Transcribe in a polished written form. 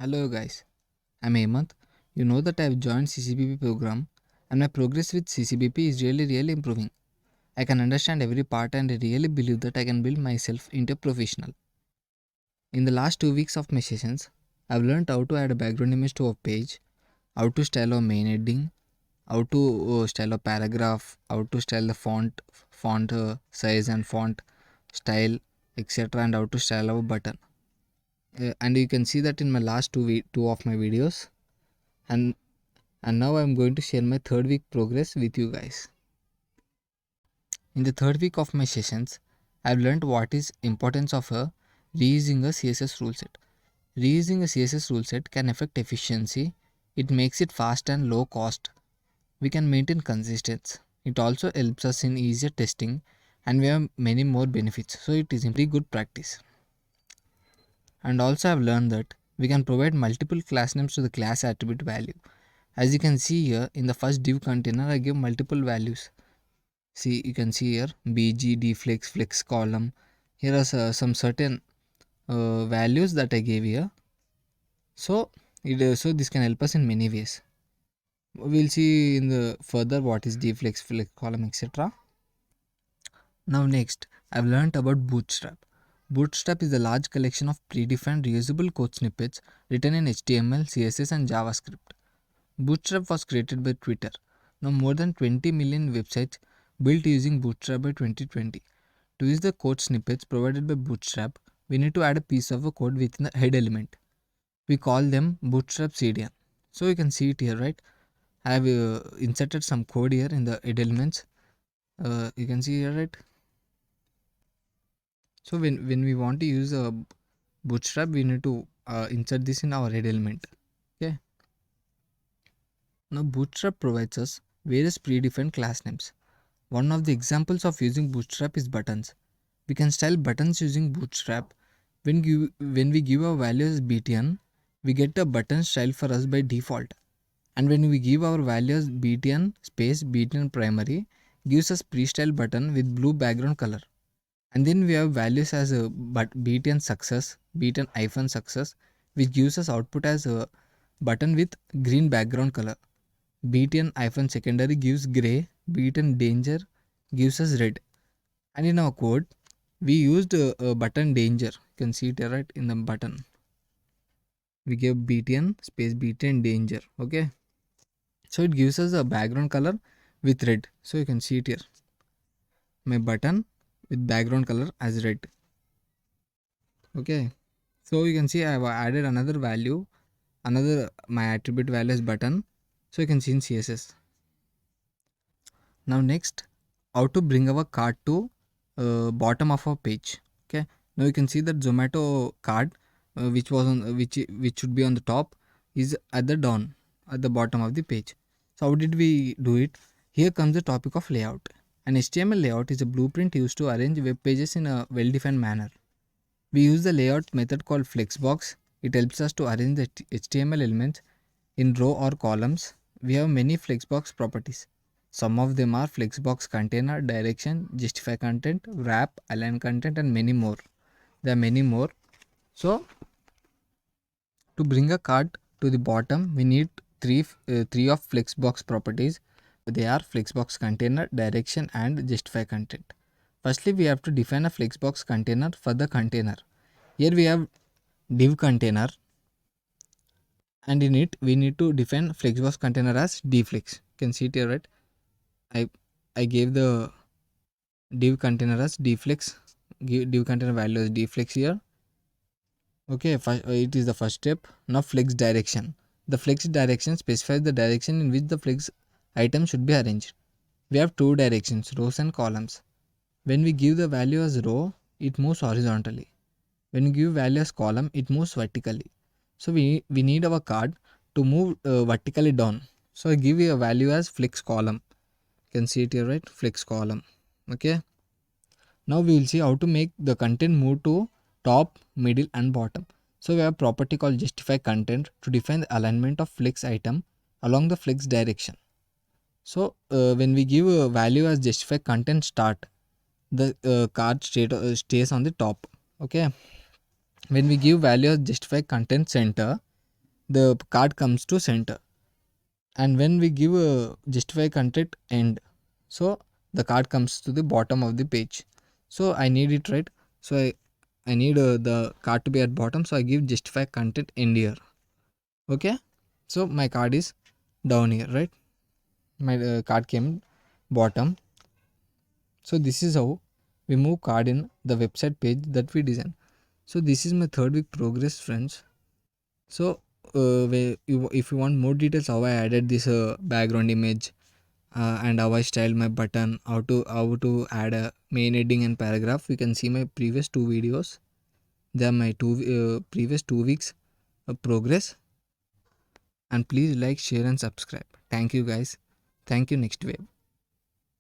Hello guys, I'm Hemant. You know that I've joined CCBP program and my progress with CCBP is really improving. I can understand every part and I really believe that I can build myself into a professional. In the last 2 weeks of my sessions, I've learned how to add a background image to a page, how to style a main heading, how to style a paragraph, how to style the font size and font style, etc., and how to style a button. And you can see that in my last two of my videos. And now I'm going to share my third week progress with you guys. In the third week of my sessions, I've learned what is importance of reusing a CSS rule set. Reusing a CSS rule set can affect efficiency. It makes it fast and low cost. We can maintain consistency. It also helps us in easier testing and we have many more benefits. So it is a pretty good practice. And also I've learned that we can provide multiple class names to the class attribute value. As you can see here in the first div container, I give multiple values. See, you can see here bg, dflex, flex column. Here are some certain values that I gave here. So so this can help us in many ways. We'll see in the further what is dflex, flex column, etc. Now next, I've learned about Bootstrap. Bootstrap is a large collection of predefined reusable code snippets written in HTML, CSS and JavaScript. Bootstrap was created by Twitter. Now more than 20 million websites built using Bootstrap by 2020. To use the code snippets provided by Bootstrap, we need to add a piece of a code within the head element. We call them Bootstrap CDN. So you can see it here, right? I have inserted some code here in the head elements. You can see here, right? So when we want to use a Bootstrap, we need to insert this in our head element. Okay. Now Bootstrap provides us various predefined class names. One of the examples of using Bootstrap is buttons. We can style buttons using Bootstrap. When we give our value as btn, we get a button style for us by default. And when we give our value as btn space btn primary, gives us pre-style button with blue background color. And then we have values as a btn success, btn hyphen success, which gives us output as a button with green background color. Btn hyphen secondary gives gray, btn danger gives us red. And in our code, we used a button danger. You can see it right in the button. We gave btn space btn danger. Okay. So it gives us a background color with red. So you can see it here. My button with background color as red. Okay. So you can see I have added another value, another my attribute value is button. So you can see in CSS. Now next, how to bring our card to bottom of our page. Okay. Now you can see that Zomato card, which was on which should be on the top, is at the down at the bottom of the page. So how did we do it? Here comes the topic of layout. An HTML layout is a blueprint used to arrange web pages in a well-defined manner. We use the layout method called flexbox. It helps us to arrange the HTML elements in row or columns. We have many flexbox properties. Some of them are flexbox container, direction, justify content, wrap, align content and many more. There are many more. So to bring a card to the bottom, we need three of flexbox properties. They are flexbox container, direction and justify content. Firstly, we have to define a flexbox container for the container. Here we have div container and in it we need to define flexbox container as dflex. You can see it here, right? I gave the div container as dflex, give div container value as dflex here. Okay, it is the first step. Now flex direction. The flex direction specifies the direction in which the flex item should be arranged. We have two directions, rows and columns. When we give the value as row, it moves horizontally. When we give value as column, it moves vertically. So we need our card to move vertically down. So I give you a value as flex column. You can see it here, right? Flex column. Okay. Now we will see how to make the content move to top, middle and bottom. So we have a property called justify content to define the alignment of flex item along the flex direction. So when we give a value as justify content start, the card stays on the top. Okay. When we give value as justify content center, the card comes to center. And when we give a justify content end, so the card comes to the bottom of the page. So I need it, right? So I need the card to be at bottom, so I give justify content end here. Okay, so my card is down here, right? My card came bottom. So this is how we move card in the website page that we design. So this is my third week progress, friends. So if you want more details how I added this background image, and how I styled my button, how to add a main heading and paragraph, you can see my previous two videos. They are my previous 2 weeks progress. And please like, share and subscribe. Thank you guys. Thank you. Next wave.